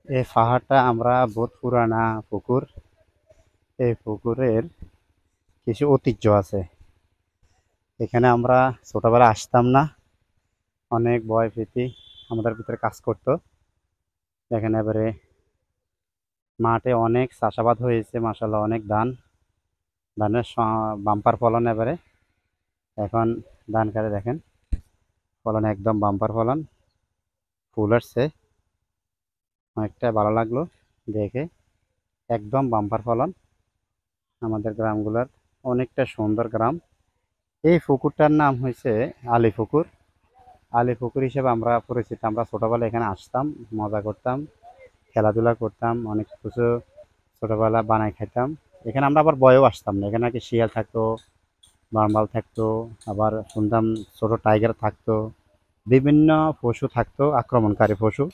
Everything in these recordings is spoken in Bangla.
এই পাহাড়টা আমরা বহুত পুরানা পুকুর। এই পুকুরের কিছু ঐতিহ্য আছে। এখানে আমরা ছোটবেলায় আসতাম না, অনেক ভয় ভীতি আমাদের ভিতরে কাজ করতো। এখানে এবারে মাঠে অনেক চাষাবাদ হয়েছে, মাসাল্লাহ অনেক ধানের বাম্পার ফলন এবারে। এখন ধান কাটে দেখেন, ফলন একদম বাম্পার ফলন, ফুল আসছে। অনেকটা ভালো লাগলো দেখে, একদম বাম্পার ফলন। আমাদের গ্রামগুলোর অনেকটা সুন্দর গ্রাম। এই পুকুরটার নাম হয়েছে আলী পুকুর। আলী পুকুর হিসেবে আমরা পরিচিত। আমরা ছোটবেলায় এখানে আসতাম, মজা করতাম, খেলাধুলা করতাম, অনেক কিছু ছোটবেলা বানাই খাইতাম। এখানে আমরা আবার ভয়েও আসতাম না, এখানে নাকি শিয়াল থাকতো, বানভাল থাকতো, আবার শুনতাম ছোট টাইগার থাকতো, বিভিন্ন পশু থাকতো, আক্রমণকারী পশু।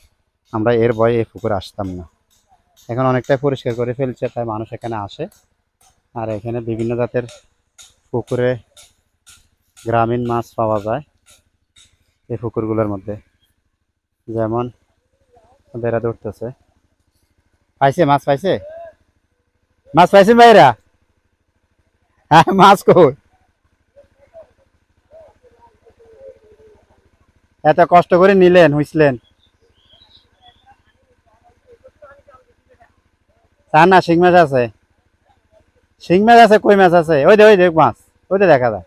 আমরা এর ভয়ে এই পুকুরে আসতাম না। এখন অনেকটাই পরিষ্কার করে ফেলছে, তাই মানুষ এখানে আসে। আর এখানে বিভিন্ন জাতের পুকুরে গ্রামীণ মাছ পাওয়া যায় এই পুকুরগুলোর মধ্যে। যেমন বেড়া ধরতেছে, পাইছে মাছ, পাইছে মাছ, পাইছে ভাইরা। হ্যাঁ, মাছ কই? এত কষ্ট করে নিলেন, হুইসলেন। তা না, শিং মাছ আছে, শিং মাছ আছে, কই মাছ আছে, ওই দেখ মাছ, ওই দেখা যায়।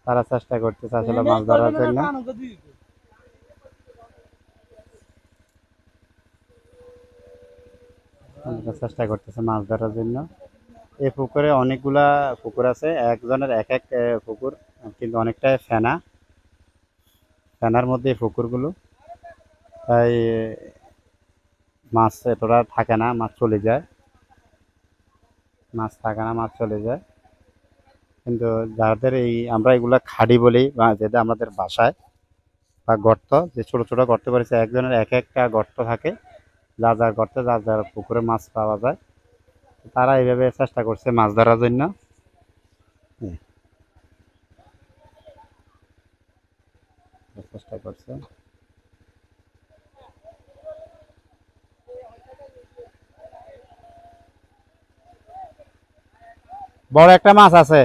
তারা চেষ্টা করতেছে আসলে মাছ ধরার জন্য। চেষ্টা করতেছে মাছ ধরার জন্য। এই পুকুরে অনেকগুলা পুকুর আছে, একজনের এক এক পুকুর, কিন্তু অনেকটাই ফেনা। ফেনার মধ্যে এই পুকুরগুলো, তাই মাছ এতটা থাকে না, মাছ চলে যায়, মাছ থাকে না, মাছ চলে যায়। কিন্তু যাদের এই আমরা এগুলা খাড়ি বলি, বা যেটা আমাদের বাসায় বা গর্ত, যে ছোট ছোট গর্ত করেছে, একজনের এক একটা গর্ত থাকে, যার যার গর্তে যার যার পুকুরে মাছ পাওয়া যায়। তারা এইভাবে চেষ্টা করছে মাছ ধরার জন্য। হুম, চেষ্টা করছে। বড় একটা মাছ আছে,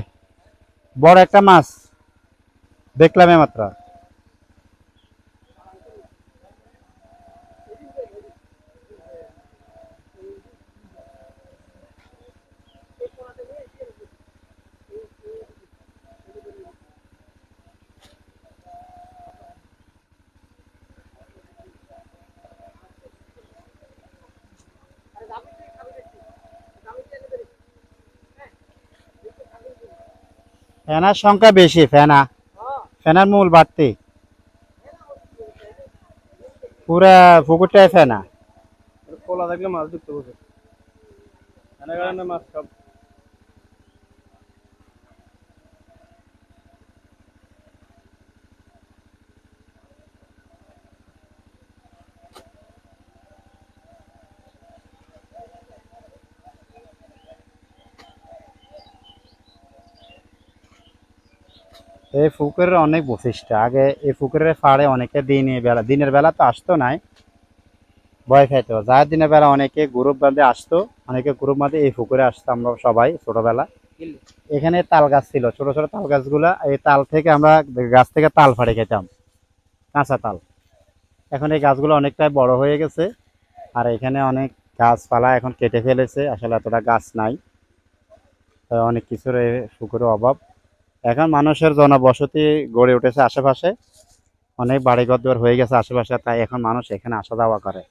বড় একটা মাছ দেখলাম মাত্র। ফেনার সংখ্যা বেশি, ফেনা, ফেনার মূল বাড়তি, পুরা পুকুরটাই ফেনা। খোলা থাকলে মাছ ঢুকতে বসে, ফেনা কারণে মাছ সব। এই পুকুরের অনেক বৈশিষ্ট্য। আগে এই পুকুরের পাড়ে অনেকে দিনের বেলা তো আসতো নাই, ভয় খাইতো। যার দিনের বেলা অনেকে গ্রুপ বাঁধে আসতো, অনেকে গ্রুপ বাঁধে এই পুকুরে আসতো। আমরা সবাই ছোটবেলা এখানে তাল গাছ ছিল, ছোট ছোট তাল গাছগুলা, এই তাল থেকে আমরা গাছ থেকে তাল ফাড়ে খেতাম, কাঁচা তাল। এখন এই গাছগুলো অনেকটাই বড় হয়ে গেছে, আর এখানে অনেক গাছপালা এখন কেটে ফেলেছে, আসলে এতটা গাছ নাই। তাই অনেক কিছুর এই পুকুরের অভাব। এখন মানুষের জনবসতি গড়ে উঠেছে আশেপাশে, অনেক বাড়িঘর দুয়ার হয়ে গেছে আশেপাশে, তাই এখন মানুষ এখানে আসা যাওয়া করে।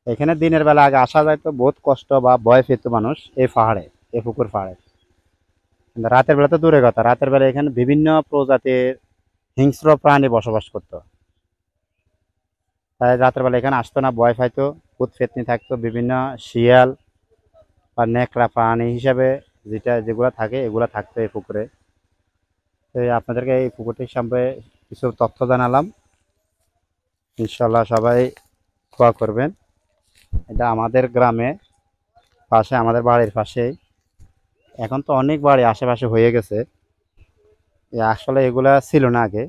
এখানে দিনের বেলা আগে আসা যায় তো বহুত কষ্ট বা ভয় পেত মানুষ এই পাহাড়ে, এই পুকুর পাহাড়ে। কিন্তু রাতের বেলা তো দূরের কথা, রাতের বেলা এখানে বিভিন্ন প্রজাতির হিংস্র প্রাণী বসবাস করতো, তাই রাতের বেলা এখানে আসতো না, ভয় পাইতো। ভূত ফেতনি থাকতো, বিভিন্ন শিয়াল বা নেকড়া প্রাণী হিসাবে যেগুলো থাকে এগুলো থাকতো এই পুকুরে। তো আপনাদেরকে এই পুকুরটির সম্পর্কে কিছু তথ্য জানালাম। ইনশাল্লাহ সবাই দোয়া করবেন। এটা আমাদের গ্রামে পাশে, আমাদের বাড়ির পাশেই। এখন তো অনেক বাড়ি আশেপাশে হয়ে গেছে, আসলে এগুলা ছিল না আগে।